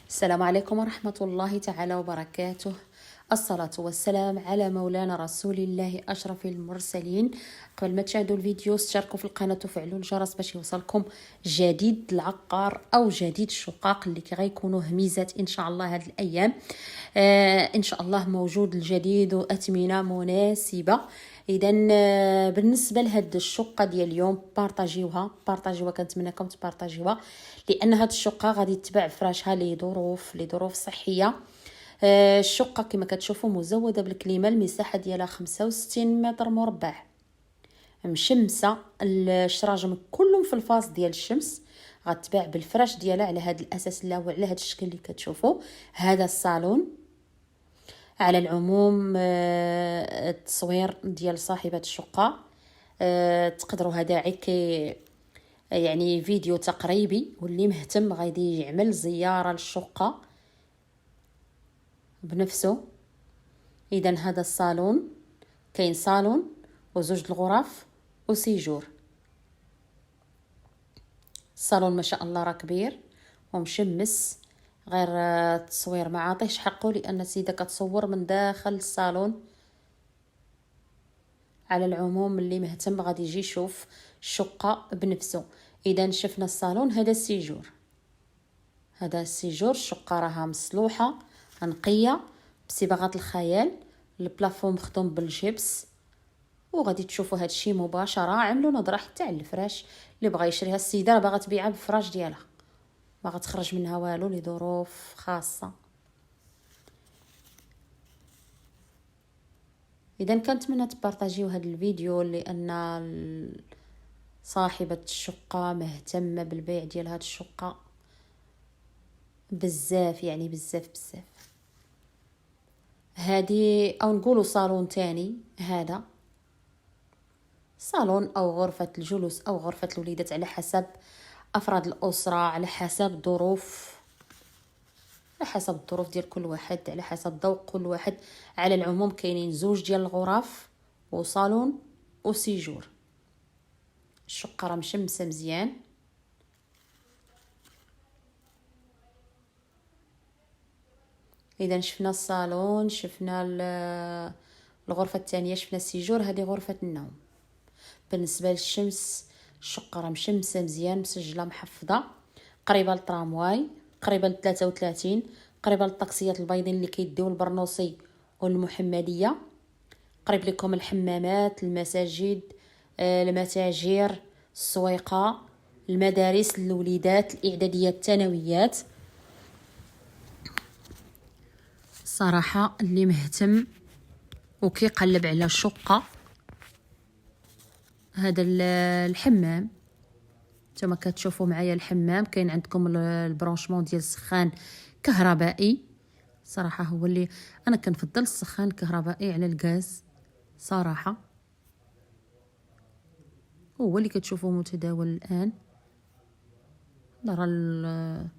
السلام عليكم ورحمة الله تعالى وبركاته. الصلاة والسلام على مولانا رسول الله أشرف المرسلين. قبل ما تشاهدوا الفيديو اشتركوا في القناة وفعلوا الجرس باش يوصلكم جديد العقار أو جديد الشقاق اللي غيكونوا هميزات إن شاء الله هذه الأيام. إن شاء الله موجود الجديد وأثمنة مناسبة. اذا بالنسبه لهاد الشقه ديال اليوم بارطاجيوها كنتمنىكم تبارطاجيوها، لان هاد الشقه غادي تباع فراشها لظروف صحيه. الشقه كما كتشوفوا مزوده بالكليمه، المساحه ديالها 65 متر مربع، مشمسه، الشراجم كلهم في الفاص ديال الشمس. غتباع بالفراش ديالها على هذا الاساس لا وعلى هذا الشكل اللي كتشوفوا. هذا الصالون. على العموم التصوير ديال صاحبة الشقة تقدروا هذا كي يعني فيديو تقريبي، واللي مهتم غادي يعمل زيارة للشقة بنفسه. اذا هذا الصالون كاين صالون وزوج الغرف وسيجور. الصالون ما شاء الله راه كبير ومشمس، غير التصوير ما عاطيش حقه لان السيده كتصور من داخل الصالون. على العموم اللي مهتم غادي يجي يشوف الشقه بنفسه. اذا شفنا الصالون، هذا السيجور. الشقه راها مصلوحه نقيه بصبغه الخيال، البلافون مخدوم بالجبس، وغادي تشوفوا هذا الشيء مباشره. عملوا نظره حتى على الفراش اللي بغى يشريها السيده، راه باغا تبيعها بالفراش ديالها، ما غتخرج منها والو لظروف خاصه. اذا كنتمنى تبارطاجيو هذا الفيديو، لان صاحبه الشقه مهتمه بالبيع ديال هذه الشقه بزاف، يعني بزاف. هذه او نقولوا صالون تاني، هذا صالون او غرفه الجلوس او غرفه الوليدات على حسب افراد الاسره، على حسب الظروف ديال كل واحد، على حسب ذوق كل واحد. على العموم كاينين زوج ديال الغرف وصالون وسيجور. الشقه راه مشمسه مزيان. اذا شفنا الصالون، شفنا الغرفه الثانيه، شفنا السيجور. هذه غرفه النوم. بالنسبه للشمس، الشقه راه مشمسه مزيان، مسجله محفظه، قريبه للترامواي، قريبه ل 33، قريبه للطاكسيات البيضين اللي كيديو البرنوصي والمحمديه، قريب لكم الحمامات، المساجد، المتاجر، السويقه، المدارس للوليدات، الاعداديات، الثانويات. صراحه اللي مهتم وكيقلب على الشقه، هذا الحمام نتوما كتشوفوا معايا. الحمام كاين عندكم البرونشمون ديال السخان كهربائي. صراحه هو اللي انا كنفضل السخان الكهربائي على الغاز صراحه، هو اللي كتشوفوه متداول الان. نرى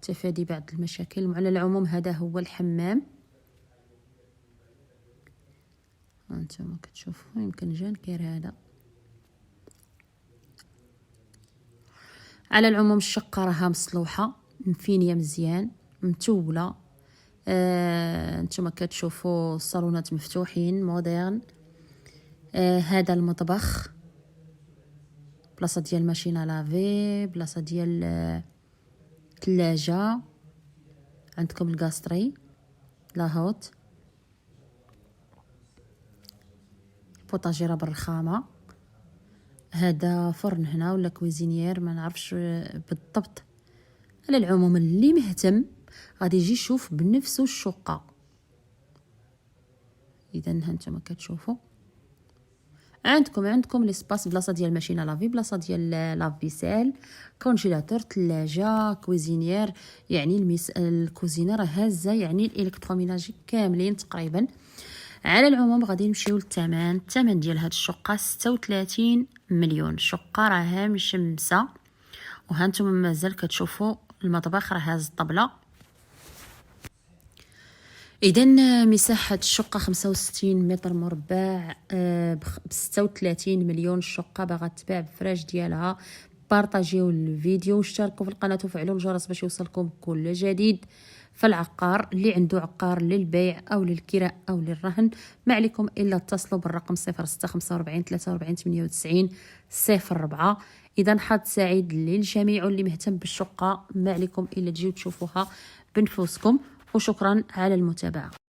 تفادي بعض المشاكل. على العموم هذا هو الحمام، هانتوما كتشوفوا. يمكن جان كير هذا. على العموم الشقه راها مصلوحه مفينيه مزيان متوله. نتوما كتشوفوا الصالونات مفتوحين مودرن. هذا المطبخ، بلاصه ديال ماشينه لافي، بلاصه ديال ثلاجه، عندكم الكاستري لاهوت، بوطاجيره بالرخامه. هذا فرن هنا ولا كويزينيير، ما نعرفش بالضبط. على العموم اللي مهتم غادي يجي يشوف بنفسه الشقه. اذا هانتوما كتشوفوا عندكم ليسباس، بلاصه ديال ماشينه لافي، بلاصه ديال لافيسيل، كونجيلاتور، ثلاجه، كويزينيير. يعني الكوزينه راه هازه، يعني الالكتروميناجي كاملين تقريبا. على العموم غادي نمشيو للثمن. الثمن ديال هاد الشقه 36 مليون. الشقه راها مشمسه، وهانتوما مازال كتشوفوا المطبخ راه هاز الطبله. اذا مساحه الشقه 65 متر مربع ب 36 مليون. الشقه باغا تباع بفراش ديالها، بارطاجيو الفيديو واشتركوا في القناه وفعلوا الجرس باش يوصلكم كل جديد. فالعقار اللي عنده عقار للبيع او للكراء او للرهن ما عليكم الا اتصلوا بالرقم 0645 43 98 04. اذا حظ سعيد للجميع، واللي مهتم بالشقه ما عليكم الا تجيو تشوفوها بنفوسكم. وشكرا على المتابعه.